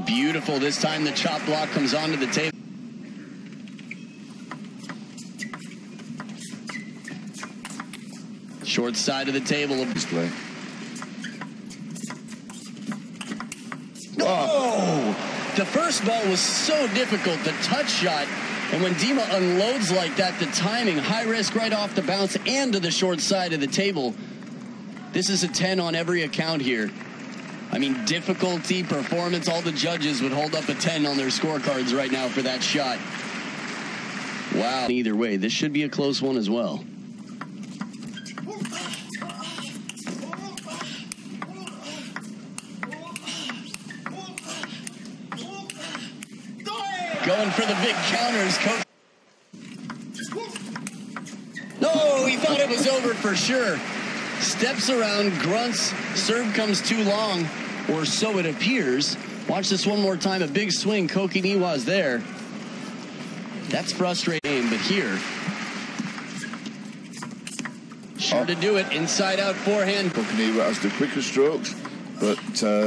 Beautiful. This time the chop block comes onto the table. Short side of the table. Display. Oh! The first ball was so difficult, the touch shot. And when Dima unloads like that, the timing, high risk right off the bounce and to the short side of the table. This is a 10 on every account here. I mean, difficulty, performance, all the judges would hold up a 10 on their scorecards right now for that shot. Wow. Either way, this should be a close one as well. Going for the big counters, coach. No, he thought it was over for sure. Steps around, grunts, serve comes too long, or so it appears. Watch this one more time, a big swing, Koki Niwa's there. That's frustrating, but here. Sure to do it, inside out forehand. Koki Niwa has the quicker strokes, but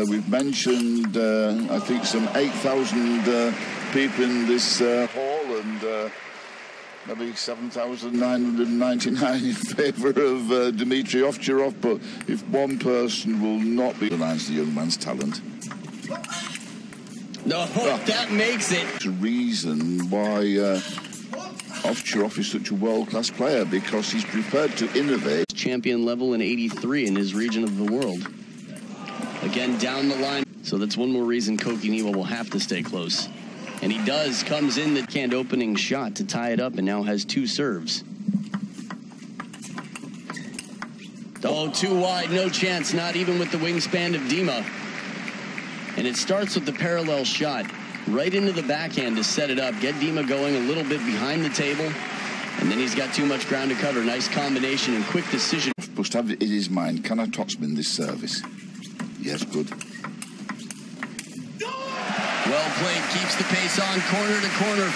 we've mentioned, I think, some 8,000 people in this hall, and maybe 7,999 in favour of Dmitry Ovtcharov, but if one person will not be relies the young man's talent. No, that makes it. The reason why Ovtcharov is such a world-class player, because he's prepared to innovate. Champion level in 83 in his region of the world. Again, down the line. So that's one more reason Koki Niwa will have to stay close. And he does, comes in the canned opening shot to tie it up and now has two serves. Oh, too wide, no chance, not even with the wingspan of Dima. And it starts with the parallel shot, right into the backhand to set it up, get Dima going a little bit behind the table, and then he's got too much ground to cover. Nice combination and quick decision. Must have it in his mind, can I topspin this service? Yes, good. Well played, keeps the pace on, corner to corner.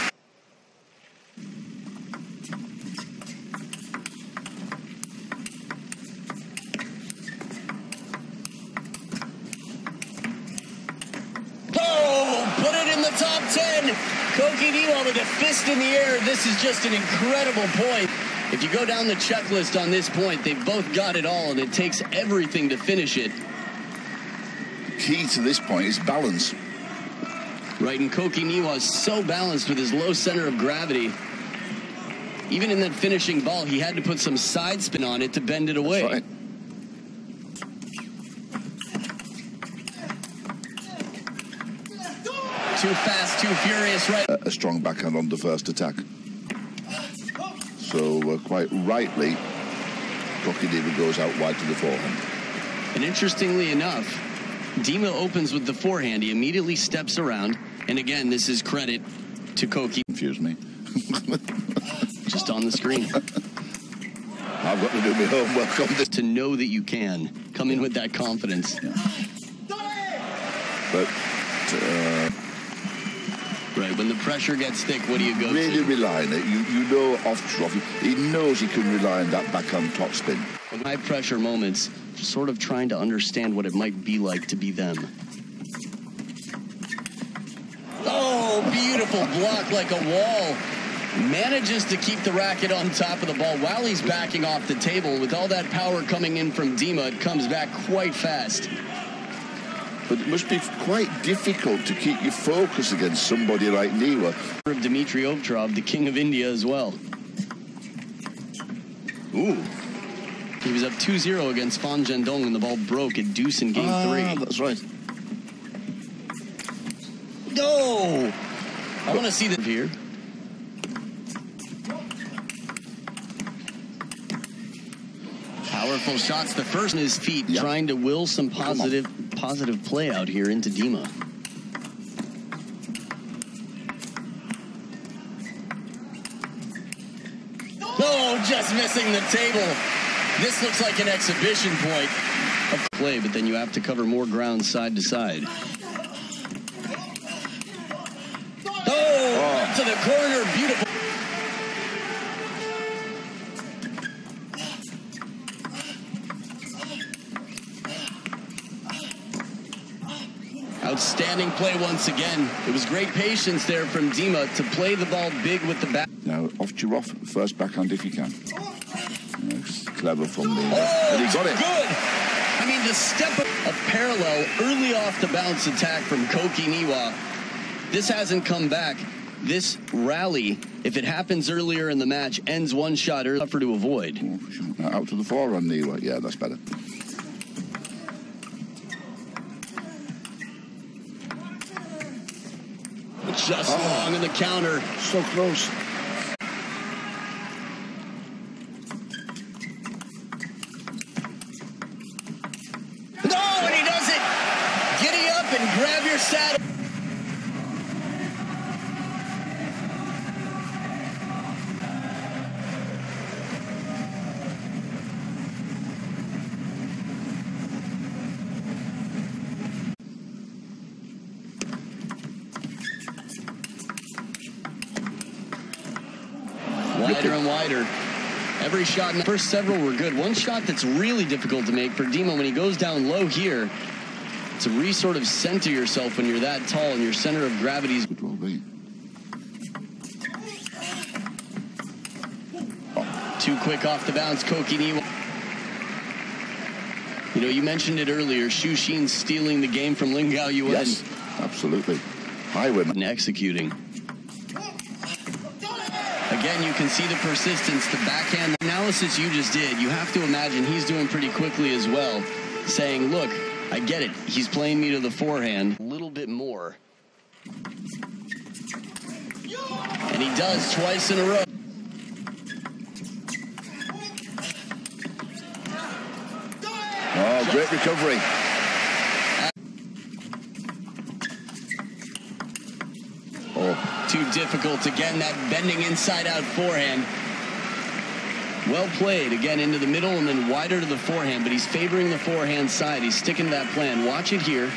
Oh, put it in the top 10. Koki Niwa with a fist in the air. This is just an incredible point. If you go down the checklist on this point, they've both got it all, and it takes everything to finish it. The key to this point is balance. Right, and Koki Niwa is so balanced with his low center of gravity. Even in that finishing ball, he had to put some side spin on it to bend it away. That's right. Too fast, too furious, right? A strong backhand on the first attack. So quite rightly, Koki Niwa goes out wide to the forehand. And interestingly enough, Dima opens with the forehand. He immediately steps around. And again, this is credit to Koki. Confuse me. Just on the screen. I've got to do my homework on this. To know that you can. Come in with that confidence. Yeah. But... right, when the pressure gets thick, what do you go really to? Rely on it. You know Ovtcharov. He knows he can rely on that backhand topspin. In high pressure moments, sort of trying to understand what it might be like to be them. Oh, beautiful block like a wall. Manages to keep the racket on top of the ball while he's backing off the table. With all that power coming in from Dima, it comes back quite fast. But it must be quite difficult to keep your focus against somebody like Niwa. Of Dmitry Ovtcharov, the king of India as well. Ooh. He was up 2-0 against Fan Zhendong and the ball broke at deuce in game 3. That's right. No! I want to see that here. Powerful shots. The first on his feet, trying to will some positive play out here into Dima. Oh, just missing the table. This looks like an exhibition point of play, but then you have to cover more ground side to side. Oh, to the corner, beautiful. Outstanding play once again. It was great patience there from Dima to play the ball big with the back. Now, Ovtcharov, first backhand if you can. It's clever from the... and he got it. Good. I mean, the step of a parallel early off the bounce attack from Koki Niwa. This hasn't come back. This rally, if it happens earlier in the match, ends one shot early, tougher to avoid. Now out to the forehand, Niwa. Yeah, that's better. Just long in the counter. So close. No, and he does it. Giddy up and grab your saddle. Wider and wider. Every shot in the first several were good. One shot that's really difficult to make for Dima when he goes down low here. To sort of center yourself when you're that tall and your center of gravity is... Too quick off the bounce, Koki Niwa. You know, you mentioned it earlier, Xu Xin stealing the game from Lin Gao Yuan. Yes, absolutely. Highwayman. And executing. Again, you can see the persistence, the backhand analysis you just did. You have to imagine he's doing pretty quickly as well, saying, look, I get it. He's playing me to the forehand a little bit more. And he does twice in a row. Oh, great recovery. Too difficult. Again, that bending inside-out forehand. Well played. Again, into the middle and then wider to the forehand, but he's favoring the forehand side. He's sticking to that plan. Watch it here.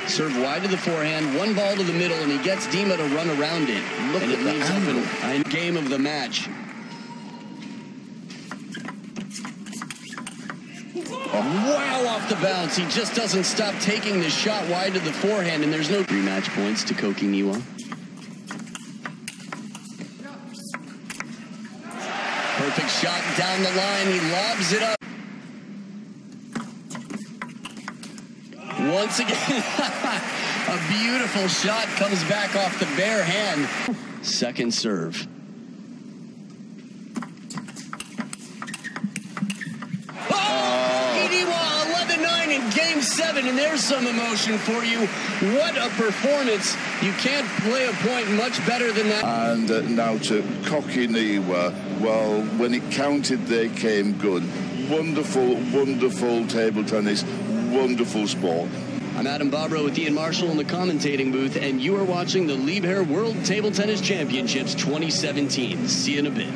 Serve wide to the forehand, one ball to the middle, and he gets Dima to run around it. Look and at it leaves up in game of the match. Wow, off the bounce. He just doesn't stop taking this shot wide to the forehand, and there's no rematch points to Koki Niwa. Perfect shot down the line. He lobs it up. Once again, a beautiful shot comes back off the bare hand. Second serve. Game 7, and there's some emotion for you. What a performance. You can't play a point much better than that. And now to Koki Niwa. Well, when it counted, they came good. Wonderful, wonderful table tennis. Wonderful sport. I'm Adam Bobrow with Ian Marshall in the commentating booth, and you are watching the Liebherr World Table Tennis Championships 2017. See you in a bit.